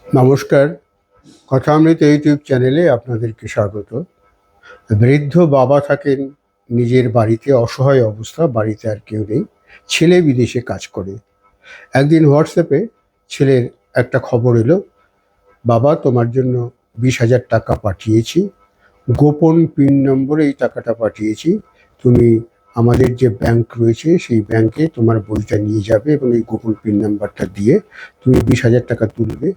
নমস্কার, কথামৃত ইউটিউব চ্যানেলে আপনাদেরকে স্বাগত। বৃদ্ধ বাবা থাকেন নিজের বাড়িতে, অসহায় অবস্থা, বাড়িতে আর কেউ নেই, ছেলে বিদেশে কাজ করে। একদিন হোয়াটসঅ্যাপে ছেলের একটা খবর এলো, বাবা তোমার জন্য 20,000 টাকা পাঠিয়েছি, গোপন পিন নম্বরে এই টাকাটা পাঠিয়েছি, তুমি আমাদের যে ব্যাংক রয়েছে সেই ব্যাংকে তোমার বইটা নিয়ে যাবে এবং এই গোপন পিন নাম্বারটা দিয়ে তুমি 20,000 টাকা তুলবে।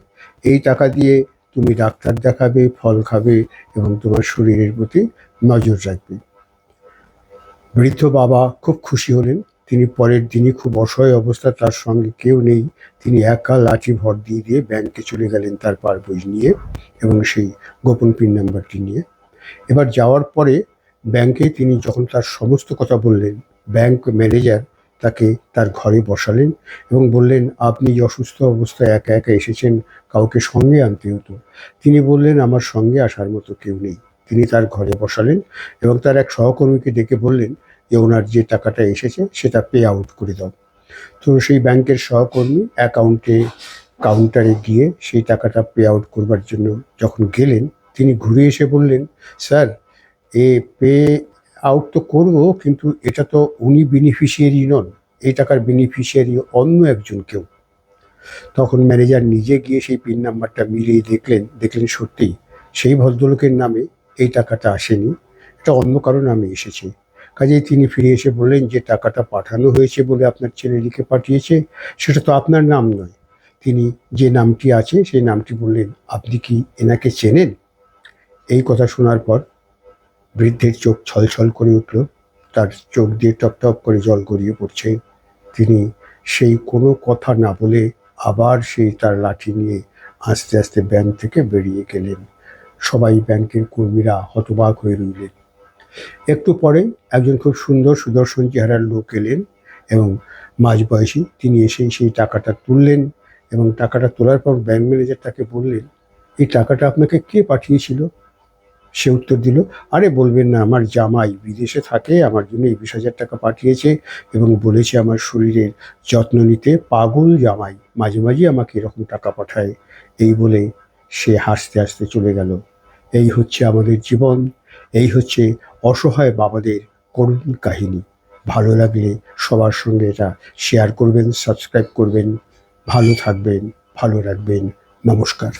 এই টাকা দিয়ে তুমি ডাক্তার দেখাবে, ফল খাবে এবং তোমার শরীরের প্রতি নজর রাখবে। বৃদ্ধ বাবা খুব খুশি হলেন। তিনি পরের দিনই, খুব অসহায় অবস্থা, তার সঙ্গে কেউ নেই, তিনি একা লাঠি ভর দিয়ে দিয়ে ব্যাংকে চলে গেলেন তার পার বই নিয়ে এবং সেই গোপন পিন নাম্বারটি নিয়ে। এবার যাওয়ার পরে ব্যাংকে তিনি যখন তার সমস্ত কথা বললেন, ব্যাংক ম্যানেজার তাকে তার ঘরে বসালেন এবং বললেন, আপনি অসুস্থ অবস্থায় একা একা এসেছেন, কাউকে সঙ্গে আনতে হতো। তিনি বললেন, আমার সঙ্গে আসার মতো কেউ নেই। তিনি তার ঘরে বসালেন এবং তার এক সহকর্মীকে ডেকে বললেন যে ওনার যে টাকাটা এসেছে সেটা পে আউট করে দাও। তো সেই ব্যাংকের সহকর্মী কাউন্টারে গিয়ে সেই টাকাটা পে আউট করবার জন্য যখন গেলেন, তিনি ঘুরে এসে বললেন, স্যার, পে আউট তো করবো, কিন্তু এটা তো উনি বেনিফিশিয়ারি নন, এই টাকার বেনিফিশিয়ারি অন্য একজন কেউ। তখন ম্যানেজার নিজে গিয়ে সেই পিন নাম্বারটা মিলিয়ে দেখলেন সত্যিই সেই ভদ্রলোকের নামে এই টাকাটা আসেনি, এটা অন্য কারো নামে এসেছে। কাজেই তিনি ফিরে এসে বললেন, যে টাকাটা পাঠানো হয়েছে বলে আপনার ছেলে লিখে পাঠিয়েছে, সেটা তো আপনার নাম নয়। তিনি যে নামটি আছে সেই নামটি বললেন, আপনি কি এনাকে চেনেন? এই কথা শোনার পর বৃদ্ধের চোখ ছলছল করে উঠল, তার চোখ দিয়ে টপটপ করে জল গড়িয়ে পড়ছে। তিনি সেই কোনো কথা না বলে আবার সেই তার লাঠি নিয়ে আস্তে আস্তে ব্যাংক থেকে বেরিয়ে গেলেন। সবাই ব্যাংকের কর্মীরা হতবাক হয়ে রইলেন। একটু পরে একজন খুব সুন্দর সুদর্শন চেহারার লোক এলেন এবং মাঝবয়সী। তিনি এসে সেই টাকাটা তুললেন এবং টাকাটা তোলার পর ব্যাংক ম্যানেজার তাকে বললেন, এই টাকাটা আপনাকে কে পাঠিয়েছিল? সে উত্তর দিল, আরে বলবেন না, আমার জামাই বিদেশে থাকে, আমার জন্য 20,000 টাকা পাঠিয়েছে এবং বলেছে আমার শরীরের যত্ন নিতে। পাগল জামাই, মাঝে মাঝে আমাকে এরকম টাকা পাঠায়। এই বলে সে হাসতে হাসতে চলে গেল। এই হচ্ছে আমাদের জীবন, এই হচ্ছে অসহায় বাবাদের করুণ কাহিনী। ভালো লাগলে সবার সঙ্গে এটা শেয়ার করবেন, সাবস্ক্রাইব করবেন। ভালো থাকবেন, ভালো রাখবেন। নমস্কার।